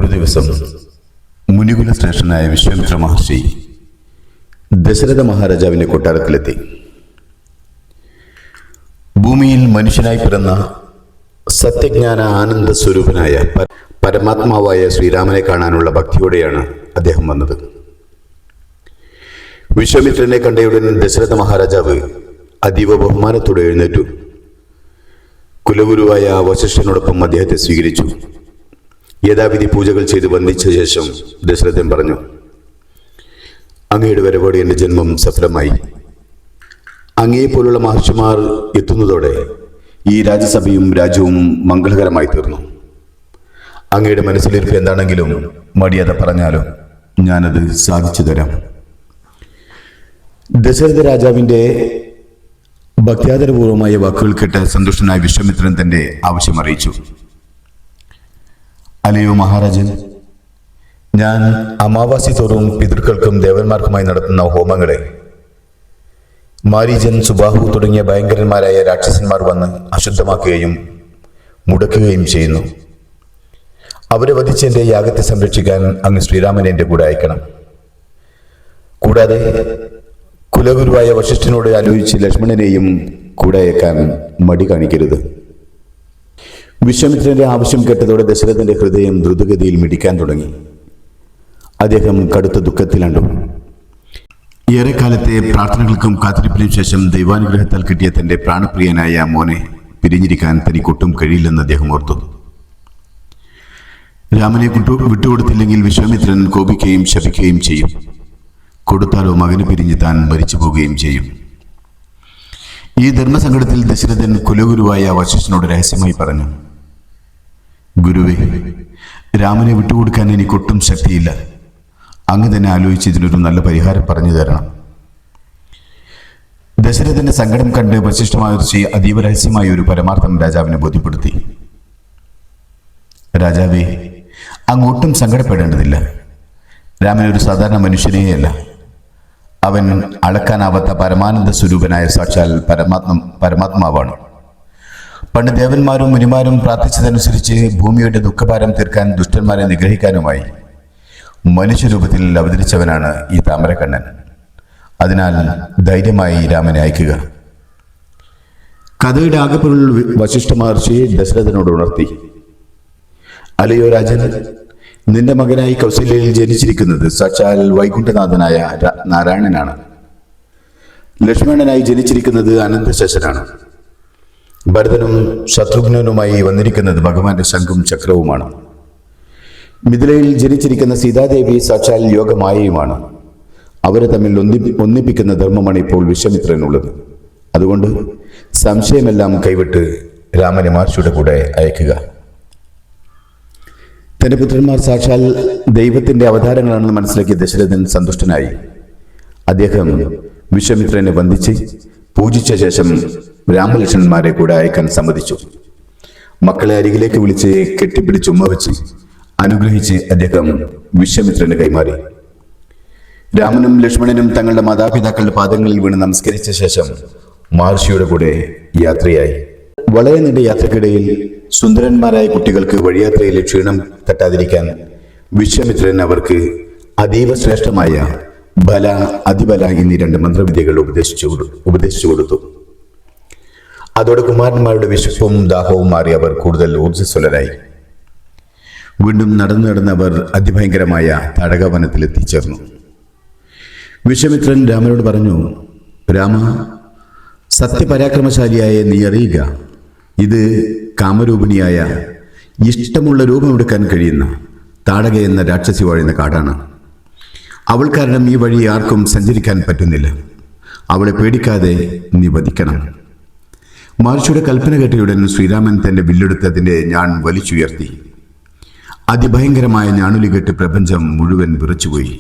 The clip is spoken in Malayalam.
ഒരു ദിവസം മുനികുല ശ്രേഷ്ഠനായ വിശ്വാമിത്ര മഹർഷി ദശരഥ മഹാരാജാവിന്റെ കൊട്ടാരത്തിലെത്തി. ഭൂമിയിൽ മനുഷ്യനായി പിറന്ന സത്യജ്ഞാന ആനന്ദ സ്വരൂപനായ പരമാത്മാവായ ശ്രീരാമനെ കാണാനുള്ള ഭക്തിയോടെയാണ് അദ്ദേഹം വന്നത്. വിശ്വാമിത്രനെ കണ്ടയുടൻ ദശരഥ മഹാരാജാവ് അതീവ ബഹുമാനത്തോടെ എഴുന്നേറ്റു. കുലഗുരുവായ വശിഷ്ഠനോടൊപ്പം അദ്ദേഹത്തെ സ്വീകരിച്ചു. യഥാവിധി പൂജകൾ ചെയ്ത് വന്ദിച്ച ശേഷം ദശരഥൻ പറഞ്ഞു, അങ്ങയുടെ വരവോടെ എൻ്റെ ജന്മം സഫലമായി. അങ്ങയെപ്പോലുള്ള മഹർഷിമാർ എത്തുന്നതോടെ ഈ രാജ്യസഭയും രാജ്യവും മംഗളകരമായി തീർന്നു. അങ്ങയുടെ മനസ്സിലിരിപ്പ് എന്താണെങ്കിലും മടിയാതെ പറഞ്ഞാലോ, ഞാനത് സാധിച്ചു തരാം. ദശരഥ രാജാവിൻ്റെ ഭക്ത്യാദരപൂർവമായ വാക്കുകൾ കേട്ട് സന്തുഷ്ടനായ വിശ്വാമിത്രൻ തന്റെ ആവശ്യം അറിയിച്ചു. അല്ലയോ മഹാരാജൻ, ഞാൻ അമാവാസി തോറും പിതൃക്കൾക്കും ദേവന്മാർക്കുമായി നടത്തുന്ന ഹോമങ്ങളെ മാരീചൻ, സുബാഹു തുടങ്ങിയ ഭയങ്കരന്മാരായ രാക്ഷസന്മാർ വന്ന് അശുദ്ധമാക്കുകയും മുടക്കുകയും ചെയ്യുന്നു. അവരെ വധിച്ച് എൻ്റെ യാഗത്തെ സംരക്ഷിക്കാൻ അങ്ങ് ശ്രീരാമനെ എൻ്റെ കൂടെ അയക്കണം. കൂടാതെ കുലഗുരുവായ വശിഷ്ഠനോട് ആലോചിച്ച് ലക്ഷ്മണനെയും കൂടെ അയക്കാൻ മടി കാണിക്കരുത്. വിശ്വാമിത്രന്റെ ആവശ്യം കേട്ടതോടെ ദശരഥന്റെ ഹൃദയം ദ്രുതഗതിയിൽ മിടിക്കാൻ തുടങ്ങി. അദ്ദേഹം കടുത്ത ദുഃഖത്തിലാണ്ടു. ഏറെക്കാലത്തെ പ്രാർത്ഥനകൾക്കും കാത്തിരിപ്പിനും ശേഷം ദൈവാനുഗ്രഹത്താൽ കിട്ടിയ തന്റെ പ്രാണപ്രിയനായ മോനെ പിരിഞ്ഞിരിക്കാൻ തനിക്കൊട്ടും കഴിയില്ലെന്ന് അദ്ദേഹം ഓർത്തു. രാമനെ വിട്ടുകൊടുത്തില്ലെങ്കിൽ വിശ്വാമിത്രൻ കോപിക്കുകയും ശപിക്കുകയും ചെയ്യും. കൊടുത്താലോ മകന് പിരിഞ്ഞ് താൻ മരിച്ചു പോവുകയും ചെയ്യും. ഈ ധർമ്മസങ്കടത്തിൽ ദശരഥൻ കുലഗുരുവായ വശിഷ്ഠനോട് രഹസ്യമായി പറഞ്ഞു, ഗുരുവേ, രാമനെ വിട്ടുകൊടുക്കാൻ എനിക്കൊട്ടും ശക്തിയില്ല. അങ്ങ് തന്നെ ആലോചിച്ച് ഇതിനൊരു നല്ല പരിഹാരം പറഞ്ഞു തരണം. ദശരഥന്റെ സങ്കടം കണ്ട് വശിഷ്ഠ മഹർഷി അതീവ രഹസ്യമായ ഒരു പരമാർത്ഥം രാജാവിനെ ബോധ്യപ്പെടുത്തി. രാജാവേ, അങ്ങോട്ടും സങ്കടപ്പെടേണ്ടതില്ല. രാമൻ ഒരു സാധാരണ മനുഷ്യനെയല്ല. അവൻ അളക്കാനാവാത്ത പരമാനന്ദ സ്വരൂപനായ സാക്ഷാൽ പരമാത്മാവാണ്. പണ്ട് ദേവന്മാരും മുനിമാരും പ്രാർത്ഥിച്ചതനുസരിച്ച് ഭൂമിയുടെ ദുഃഖഭാരം തീർക്കാൻ, ദുഷ്ടന്മാരെ നിഗ്രഹിക്കാനുമായി മനുഷ്യരൂപത്തിൽ അവതരിച്ചവനാണ് ഈ താമരക്കണ്ണൻ. അതിനാൽ ധൈര്യമായി രാമനെ അയക്കുക. കഥയുടെ ആകെപ്പൊരുൾ വശിഷ്ഠ മഹർഷി ദശരഥനോട് ഉണർത്തി. അല്ലയോ രാജൻ, നിന്റെ മകനായി കൗസല്യയിൽ ജനിച്ചിരിക്കുന്നത് സാക്ഷാൽ വൈകുണ്ഠനാഥനായ നാരായണനാണ്. ലക്ഷ്മണനായി ജനിച്ചിരിക്കുന്നത് അനന്തശേഷനാണ്. ഭരതനും ശത്രുഘ്നനുമായി വന്നിരിക്കുന്നത് ഭഗവാന്റെ ശംഖും ചക്രവുമാണ്. മിഥിലയിൽ ജനിച്ചിരിക്കുന്ന സീതാദേവി സാക്ഷാൽ യോഗമായയുമാണ്. അവരെ തമ്മിൽ ഒന്നിപ്പിക്കുന്ന ധർമ്മമാണ് ഇപ്പോൾ വിശ്വാമിത്രനുള്ളത്. അതുകൊണ്ട് സംശയമെല്ലാം കൈവിട്ട് രാമനെ മഹർഷിയുടെ കൂടെ അയക്കുക. തന്റെ പുത്രന്മാർ സാക്ഷാൽ ദൈവത്തിന്റെ അവതാരങ്ങളാണെന്ന് മനസ്സിലാക്കിയ ദശരഥൻ സന്തുഷ്ടനായി. അദ്ദേഹം വിശ്വാമിത്രനെ വന്ദിച്ച് പൂജിച്ച ശേഷം രാമലക്ഷ്മണന്മാരെ കൂടെ അയക്കാൻ സമ്മതിച്ചു. മക്കളെ അരികിലേക്ക് വിളിച്ച് കെട്ടിപ്പിടിച്ച് ഉമ്മ വെച്ച് അനുഗ്രഹിച്ച് അദ്ദേഹം വിശ്വാമിത്രന് കൈമാറി. രാമനും ലക്ഷ്മണനും തങ്ങളുടെ മാതാപിതാക്കളുടെ പാദങ്ങളിൽ വീണ് നമസ്കരിച്ച ശേഷം മഹർഷിയുടെ കൂടെ യാത്രയായി. വളരെ നീണ്ട യാത്രക്കിടയിൽ സുന്ദരന്മാരായ കുട്ടികൾക്ക് വഴിയാത്രയിലെ ക്ഷീണം തട്ടാതിരിക്കാൻ വിശ്വാമിത്രൻ അവർക്ക് അതീവ ശ്രേഷ്ഠമായ ബല, അതിബല എന്നീ 2 മന്ത്രവിദ്യകൾ ഉപദേശിച്ചു കൊടുത്തു. അതോടെ കുമാരന്മാരുടെ വിശപ്പും ദാഹവും മാറി അവർ കൂടുതൽ ഊർജ്ജസ്വലരായി. വീണ്ടും നടന്ന് അവർ അതിഭയങ്കരമായ തടകവനത്തിൽ എത്തിച്ചേർന്നു. വിശ്വാമിത്രൻ രാമനോട് പറഞ്ഞു, രാമ, സത്യപരാക്രമശാലിയായ നീ അറിയുക, ഇത് കാമരൂപിണിയായ, ഇഷ്ടമുള്ള രൂപമെടുക്കാൻ കഴിയുന്ന താടക എന്ന രാക്ഷസി വാഴുന്ന കാടാണ്. അവൾ കാരണം ഈ വഴി ആർക്കും സഞ്ചരിക്കാൻ പറ്റുന്നില്ല. അവളെ പേടിക്കാതെ നീ വധിക്കണം. മഹർഷിയുടെ കൽപ്പന കേട്ടയുടൻ ശ്രീരാമൻ തന്റെ വില്ലെടുത്ത് അതിൻ്റെ ഞാൺ വലിച്ചുയർത്തി. അതിഭയങ്കരമായ ഞാണുലി കേട്ട് പ്രപഞ്ചം മുഴുവൻ വിറച്ചുപോയി.